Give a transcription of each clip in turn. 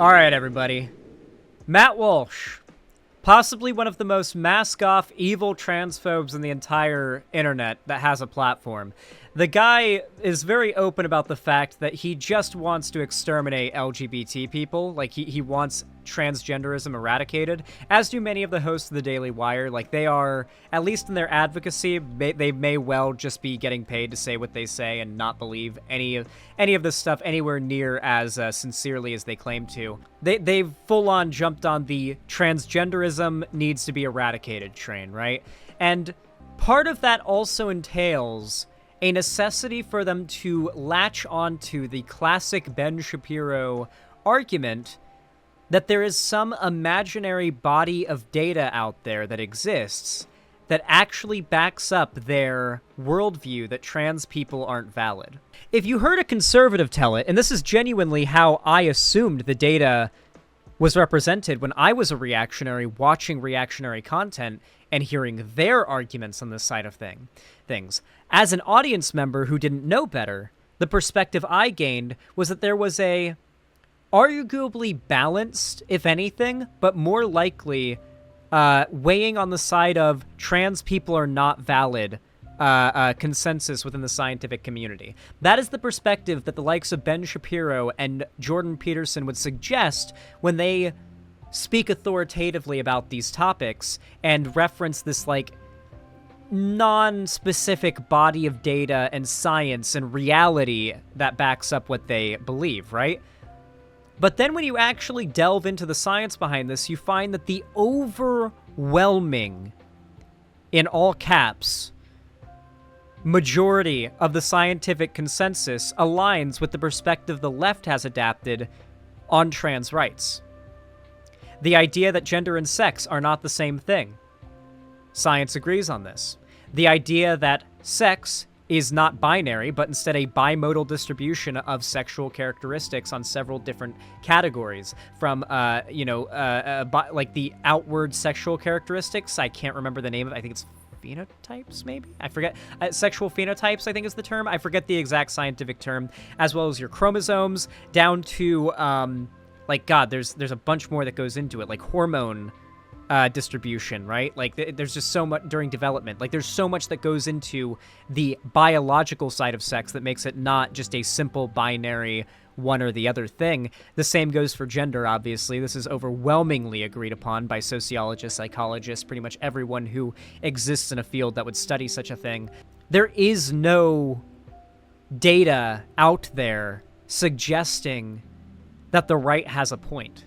All right, everybody. Matt Walsh, possibly one of the most mask-off evil transphobes in the entire internet that has a platform. The guy is very open about the fact that he just wants to exterminate LGBT people. Like, he wants transgenderism eradicated, as do many of the hosts of the Daily Wire. Like, they are, at least in their advocacy, they may well just be getting paid to say what they say and not believe any of this stuff anywhere near as sincerely as they claim to. They've full-on jumped on the transgenderism needs to be eradicated train, right? And part of that also entails a necessity for them to latch onto the classic Ben Shapiro argument that there is some imaginary body of data out there that exists that actually backs up their worldview that trans people aren't valid. If you heard a conservative tell it, and this is genuinely how I assumed the data was represented when I was a reactionary watching reactionary content and hearing their arguments on this side of things. As an audience member who didn't know better, the perspective I gained was that there was a arguably balanced, if anything, but more likely weighing on the side of trans people are not valid consensus within the scientific community. That is the perspective that the likes of Ben Shapiro and Jordan Peterson would suggest when they speak authoritatively about these topics and reference this, like, non-specific body of data and science and reality that backs up what they believe, right? But then when you actually delve into the science behind this, you find that the overwhelming, in all caps, majority of the scientific consensus aligns with the perspective the left has adapted on trans rights. The idea that gender and sex are not the same thing. Science agrees on this. The idea that sex is not binary, but instead a bimodal distribution of sexual characteristics on several different categories, from, like the outward sexual characteristics. I can't remember the name of it. I think it's phenotypes, maybe? I forget. Sexual phenotypes, I think is the term. I forget the exact scientific term, as well as your chromosomes, down to, there's a bunch more that goes into it, like hormone distribution, right? Like, there's just so much during development. Like, there's so much that goes into the biological side of sex that makes it not just a simple binary one or the other thing. The same goes for gender, obviously. This is overwhelmingly agreed upon by sociologists, psychologists, pretty much everyone who exists in a field that would study such a thing. There is no data out there suggesting that the right has a point.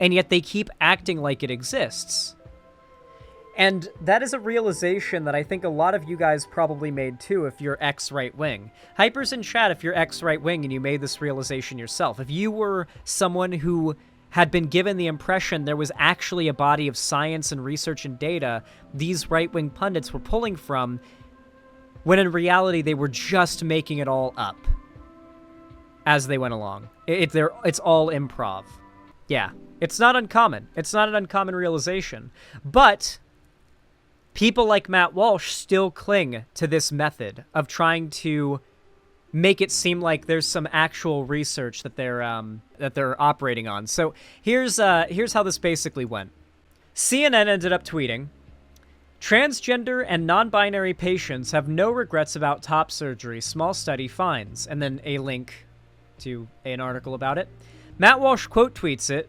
And yet they keep acting like it exists. And that is a realization that I think a lot of you guys probably made too if you're ex-right-wing. Hypers in chat if you're ex-right-wing and you made this realization yourself. If you were someone who had been given the impression there was actually a body of science and research and data these right-wing pundits were pulling from, when in reality they were just making it all up as they went along. It's all improv. Yeah. It's not uncommon. It's not an uncommon realization. But people like Matt Walsh still cling to this method of trying to make it seem like there's some actual research that they're operating on. So here's how this basically went. CNN ended up tweeting, "Transgender and non-binary patients have no regrets about top surgery. Small study finds," and then a link to an article about it. Matt Walsh quote tweets it.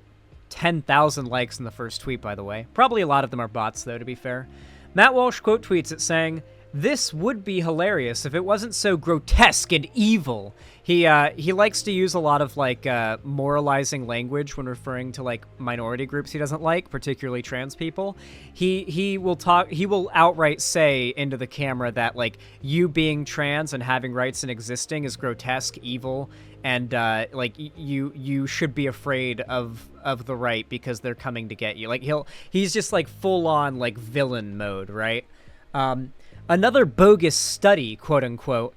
10,000 likes in the first tweet, by the way. Probably a lot of them are bots, though, to be fair. Matt Walsh quote tweets it saying, "This would be hilarious if it wasn't so grotesque and evil." He likes to use a lot of, like, moralizing language when referring to, like, minority groups he doesn't like, particularly trans people. He will outright say into the camera that, like, you being trans and having rights and existing is grotesque, evil, and like you should be afraid of the right because they're coming to get you. Like, he's just like full on like villain mode, right? Another bogus study, quote unquote,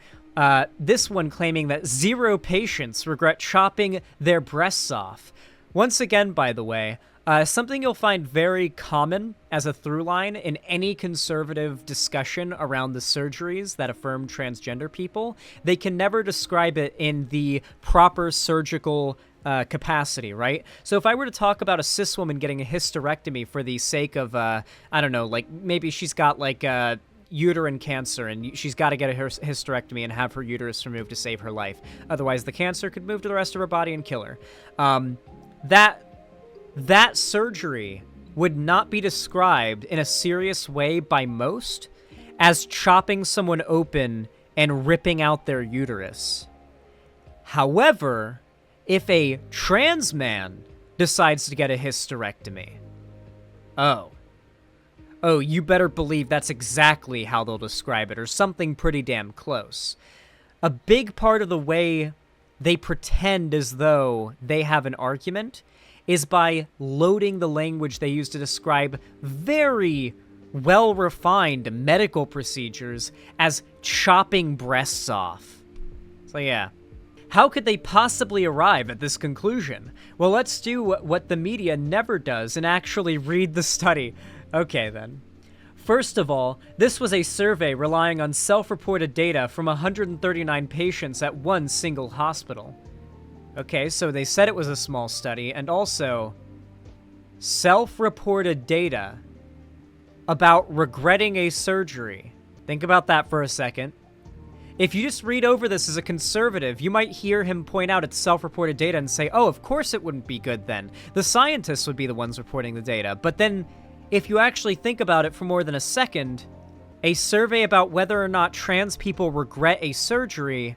this one claiming that 0 patients regret chopping their breasts off. Once again, by the way, Something you'll find very common as a through line in any conservative discussion around the surgeries that affirm transgender people. They can never describe it in the proper surgical capacity, right? So if I were to talk about a cis woman getting a hysterectomy for the sake of, I don't know, like maybe she's got like uterine cancer and she's got to get a hysterectomy and have her uterus removed to save her life. Otherwise, the cancer could move to the rest of her body and kill her. That surgery would not be described in a serious way by most as chopping someone open and ripping out their uterus. However, if a trans man decides to get a hysterectomy, oh, you better believe that's exactly how they'll describe it, or something pretty damn close. A big part of the way they pretend as though they have an argument is by loading the language they use to describe very well-refined medical procedures as chopping breasts off. So yeah. How could they possibly arrive at this conclusion? Well, let's do what the media never does and actually read the study. Okay, then. First of all, this was a survey relying on self-reported data from 139 patients at one single hospital. Okay, so they said it was a small study, and also self-reported data about regretting a surgery. Think about that for a second. If you just read over this as a conservative, you might hear him point out it's self-reported data and say, oh, of course it wouldn't be good then. The scientists would be the ones reporting the data. But then, if you actually think about it for more than a second, a survey about whether or not trans people regret a surgery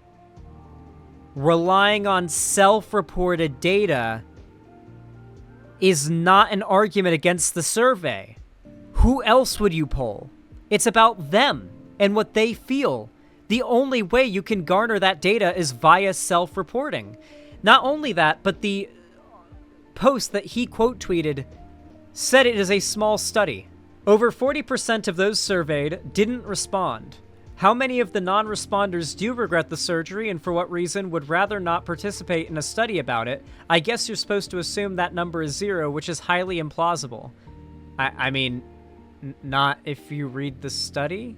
relying on self-reported data is not an argument against the survey. Who else would you poll? It's about them and what they feel. The only way you can garner that data is via self-reporting. Not only that, but the post that he quote tweeted said it is a small study. Over 40% of those surveyed didn't respond. How many of the non-responders do regret the surgery and for what reason would rather not participate in a study about it? I guess you're supposed to assume that number is 0, which is highly implausible. I mean, not if you read the study?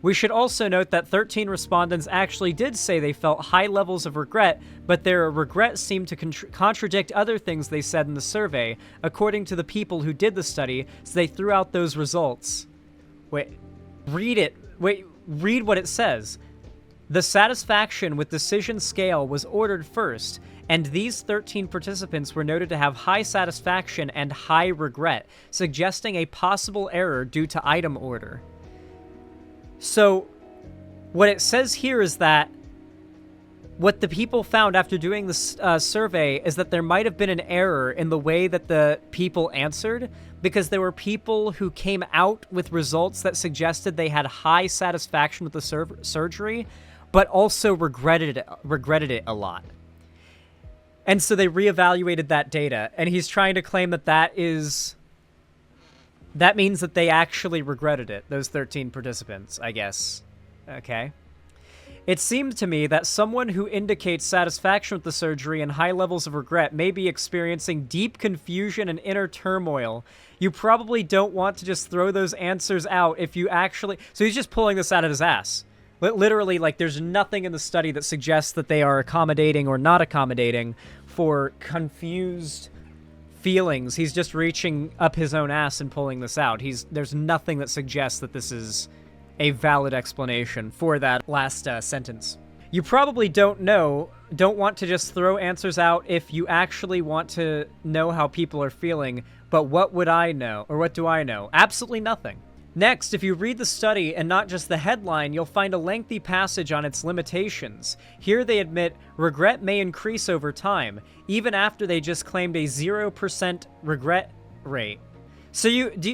We should also note that 13 respondents actually did say they felt high levels of regret, but their regret seemed to contradict other things they said in the survey, according to the people who did the study, so they threw out those results. Wait, read it. Wait, read what it says. The satisfaction with decision scale was ordered first, and these 13 participants were noted to have high satisfaction and high regret, suggesting a possible error due to item order. So, what it says here is that what the people found after doing this survey is that there might have been an error in the way that the people answered, because there were people who came out with results that suggested they had high satisfaction with the surgery, but also regretted it a lot. And so they reevaluated that data, and he's trying to claim that that means that they actually regretted it, those 13 participants, I guess. Okay. It seemed to me that someone who indicates satisfaction with the surgery and high levels of regret may be experiencing deep confusion and inner turmoil. You probably don't want to just throw those answers out if you actually... So he's just pulling this out of his ass. Literally, like, there's nothing in the study that suggests that they are accommodating or not accommodating for confused feelings. He's just reaching up his own ass and pulling this out. There's nothing that suggests that this is a valid explanation for that last sentence. You probably don't want to just throw answers out if you actually want to know how people are feeling, but what would I know? Or what do I know? Absolutely nothing. Next, if you read the study and not just the headline, you'll find a lengthy passage on its limitations. Here they admit regret may increase over time, even after they just claimed a 0% regret rate. So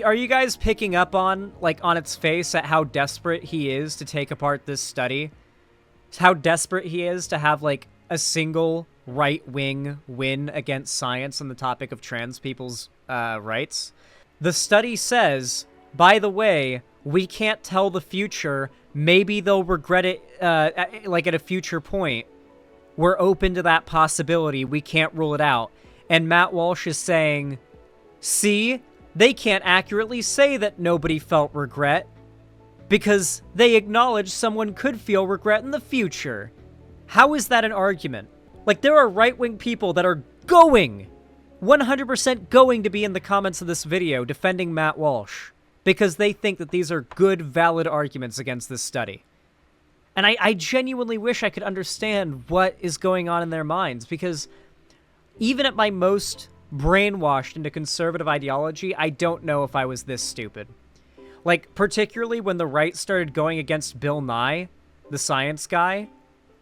are you guys picking up on its face at how desperate he is to take apart this study? How desperate he is to have like a single right-wing win against science on the topic of trans people's rights? The study says, by the way, we can't tell the future. Maybe they'll regret it at a future point. We're open to that possibility. We can't rule it out. And Matt Walsh is saying, See, they can't accurately say that nobody felt regret because they acknowledge someone could feel regret in the future. How is that an argument? Like, there are right-wing people that are 100% going to be in the comments of this video defending Matt Walsh because they think that these are good, valid arguments against this study. And I genuinely wish I could understand what is going on in their minds, because even at my most brainwashed into conservative ideology, I don't know if I was this stupid. Like, particularly when the right started going against Bill Nye, the science guy,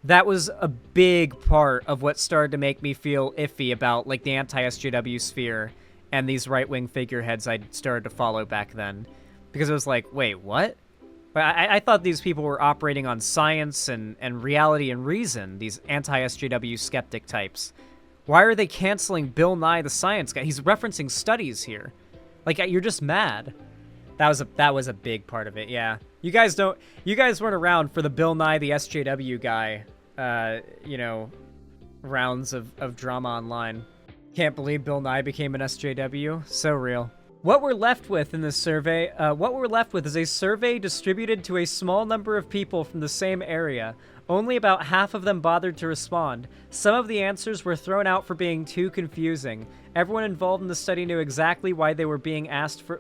that was a big part of what started to make me feel iffy about, like, the anti-SJW sphere and these right-wing figureheads I started to follow back then. Because it was like, wait, what? I thought these people were operating on science and reality and reason, these anti-SJW skeptic types. Why are they canceling Bill Nye the science guy? He's referencing studies here. Like, you're just mad. That was a big part of it, yeah. You guys weren't around for the Bill Nye the SJW guy, rounds of drama online. Can't believe Bill Nye became an SJW. So real. What we're left with in this survey, is a survey distributed to a small number of people from the same area. Only about half of them bothered to respond. Some of the answers were thrown out for being too confusing. Everyone involved in the study knew exactly why they were being asked the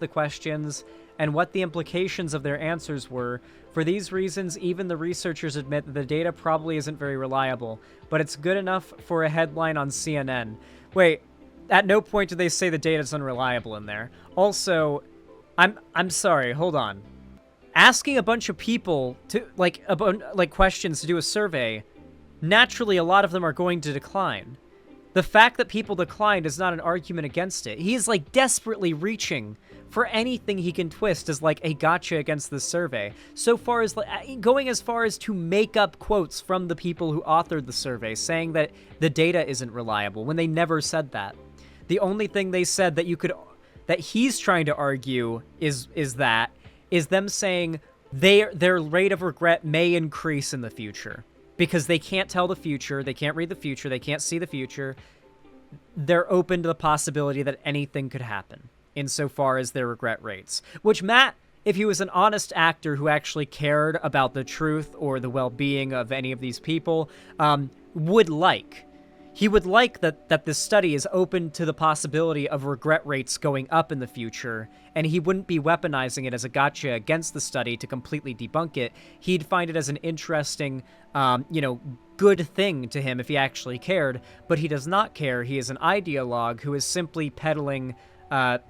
questions and what the implications of their answers were. For these reasons, even the researchers admit that the data probably isn't very reliable, but it's good enough for a headline on CNN. Wait, at no point do they say the data's unreliable in there. Also, I'm sorry, hold on. Asking a bunch of people to, questions to do a survey, naturally a lot of them are going to decline. The fact that people declined is not an argument against it. He is, desperately reaching for anything he can twist as, a gotcha against the survey. So far as, going as far as to make up quotes from the people who authored the survey, saying that the data isn't reliable, when they never said that. The only thing they said that he's trying to argue is them saying their rate of regret may increase in the future because they can't tell the future, they can't read the future, they can't see the future. They're open to the possibility that anything could happen insofar as their regret rates, which Matt, if he was an honest actor who actually cared about the truth or the well-being of any of these people, would like. He would like that this study is open to the possibility of regret rates going up in the future, and he wouldn't be weaponizing it as a gotcha against the study to completely debunk it. He'd find it as an interesting, good thing to him if he actually cared, but he does not care. He is an ideologue who is simply peddling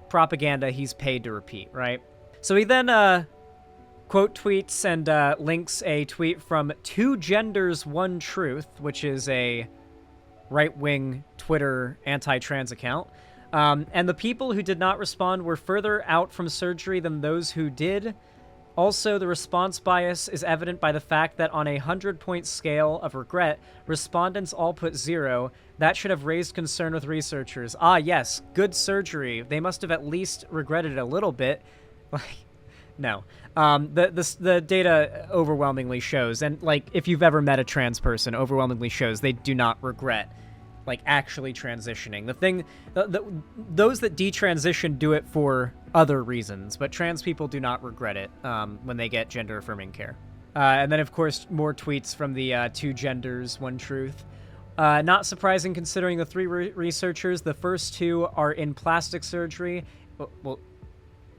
propaganda he's paid to repeat, right? So he then quote tweets and links a tweet from Two Genders, One Truth, which is a right-wing Twitter anti-trans account. And the people who did not respond were further out from surgery than those who did. Also, the response bias is evident by the fact that on a 100-point scale of regret, respondents all put 0. That should have raised concern with researchers. Ah, yes, good surgery. They must have at least regretted it a little bit. No. The data overwhelmingly shows, and, if you've ever met a trans person, overwhelmingly shows they do not regret, actually transitioning. Those that detransition do it for other reasons, but trans people do not regret it when they get gender-affirming care. And then, of course, more tweets from the Two Genders, One Truth. Not surprising considering the 3 researchers. The first 2 are in plastic surgery. Well,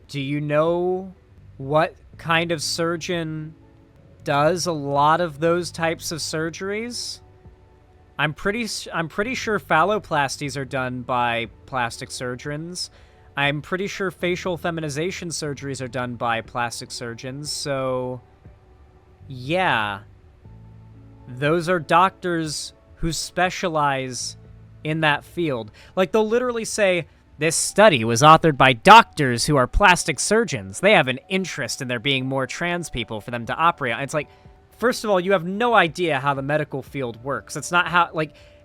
do you know what kind of surgeon does a lot of those types of surgeries? I'm pretty sure phalloplasties are done by plastic surgeons. I'm pretty sure facial feminization surgeries are done by plastic surgeons. So, yeah, those are doctors who specialize in that field. They'll literally say, this study was authored by doctors who are plastic surgeons. They have an interest in there being more trans people for them to operate on. It's first of all, you have no idea how the medical field works. It's not how,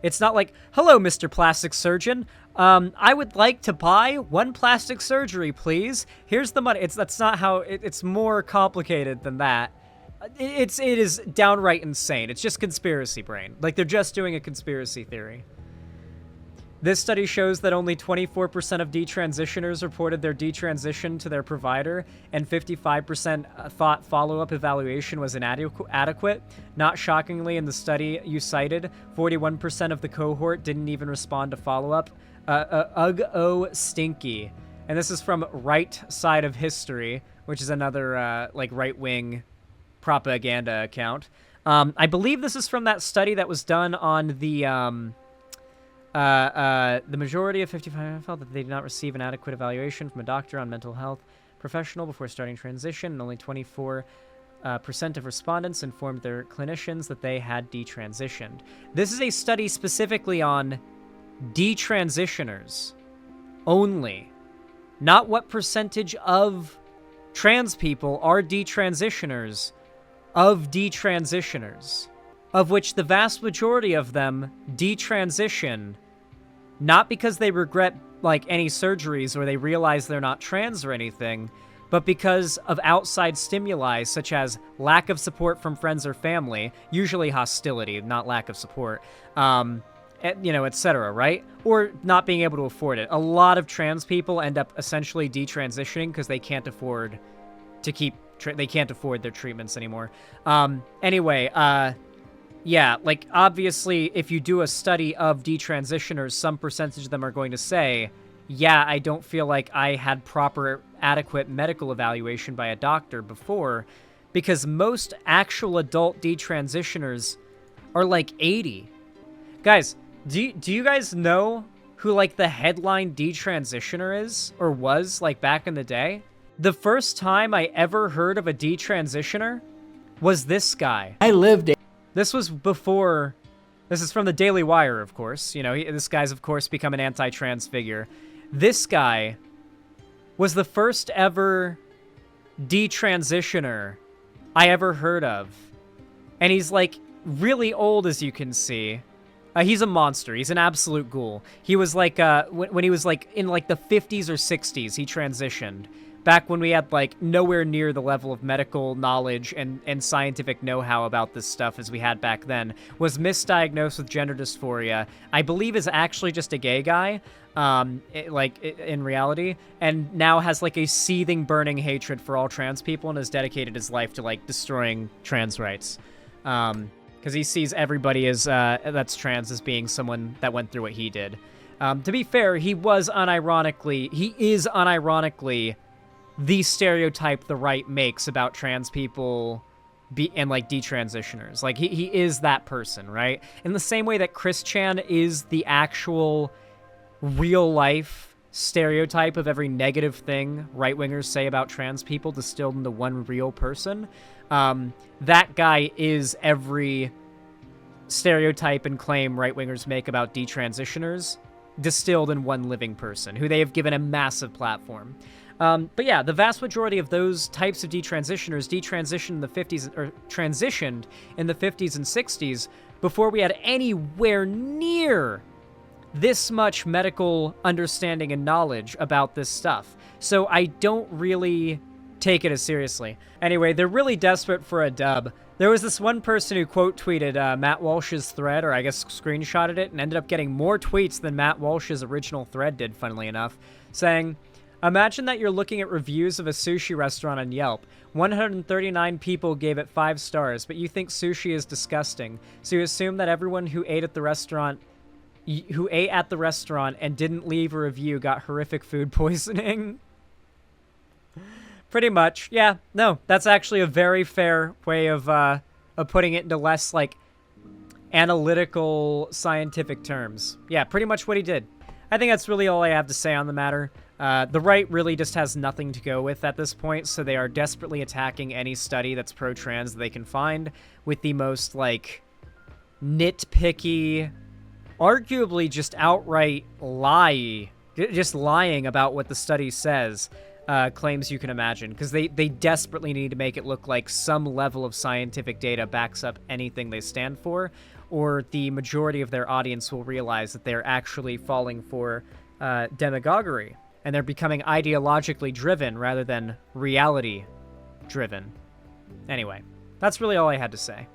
it's not like, hello, Mr. Plastic Surgeon. I would like to buy 1 plastic surgery, please. Here's the money. That's not how, it's more complicated than that. It is downright insane. It's just conspiracy brain. They're just doing a conspiracy theory. This study shows that only 24% of detransitioners reported their detransition to their provider, and 55% thought follow-up evaluation was inadequate. Not shockingly, in the study you cited, 41% of the cohort didn't even respond to follow-up. Ugh-oh stinky. And this is from Right Side of History, which is another, like, right-wing propaganda account. I believe this is from that study that was done on the majority of 55 felt that they did not receive an adequate evaluation from a doctor on mental health professional before starting transition, and only 24% of respondents informed their clinicians that they had detransitioned. This is a study specifically on detransitioners only, not what percentage of trans people are detransitioners, of detransitioners, of which the vast majority of them detransition, not because they regret, like, any surgeries or they realize they're not trans or anything, but because of outside stimuli such as lack of support from friends or family, usually hostility, not lack of support, you know, etc., right? Or not being able to afford it. A lot of trans people end up essentially detransitioning because they can't afford to keep, they can't afford their treatments anymore. Yeah, like, obviously, if you do a study of detransitioners, some percentage of them are going to say, yeah, I don't feel like I had proper, adequate medical evaluation by a doctor before, because most actual adult detransitioners are, like, 80. Guys, do you guys know who, like, the headline detransitioner is, or was, like, back in the day? The first time I ever heard of a detransitioner was this guy. I lived This was before, this is from the Daily Wire, of course. You know, this guy's, of course, become an anti-trans figure. This guy was the first ever detransitioner I ever heard of. And he's, like, really old, as you can see. He's a monster. He's an absolute ghoul. He was, like, when he was, like, in, like, the 50s or 60s, he transitioned. Back when we had, like, nowhere near the level of medical knowledge and scientific know-how about this stuff as we had back then, was misdiagnosed with gender dysphoria. I believe is actually just a gay guy, in reality, and now has, like, a seething, burning hatred for all trans people and has dedicated his life to, like, destroying trans rights. Because he sees everybody as, that's trans as being someone that went through what he did. To be fair, he is unironically the stereotype the right makes about trans people and, like, detransitioners. Like, he is that person, right? In the same way that Chris Chan is the actual real-life stereotype of every negative thing right-wingers say about trans people distilled into one real person, that guy is every stereotype and claim right-wingers make about detransitioners distilled in one living person, who they have given a massive platform. But yeah, the vast majority of those types of detransitioners detransitioned in the 50s, or transitioned in the 50s and 60s before we had anywhere near this much medical understanding and knowledge about this stuff. So I don't really take it as seriously. Anyway, they're really desperate for a dub. There was this one person who quote tweeted Matt Walsh's thread, or I guess screenshotted it, and ended up getting more tweets than Matt Walsh's original thread did, funnily enough, saying, imagine that you're looking at reviews of a sushi restaurant on Yelp. 139 people gave it 5 stars, but you think sushi is disgusting. So you assume that everyone who ate at the restaurant and didn't leave a review got horrific food poisoning. Pretty much. Yeah, no, that's actually a very fair way of putting it into less, like, analytical, scientific terms. Yeah, pretty much what he did. I think that's really all I have to say on the matter. The right really just has nothing to go with at this point, so they are desperately attacking any study that's pro-trans that they can find with the most, like, nitpicky, arguably just outright just lying about what the study says, claims you can imagine, because they desperately need to make it look like some level of scientific data backs up anything they stand for, or the majority of their audience will realize that they're actually falling for demagoguery, and they're becoming ideologically driven rather than reality driven. Anyway, that's really all I had to say.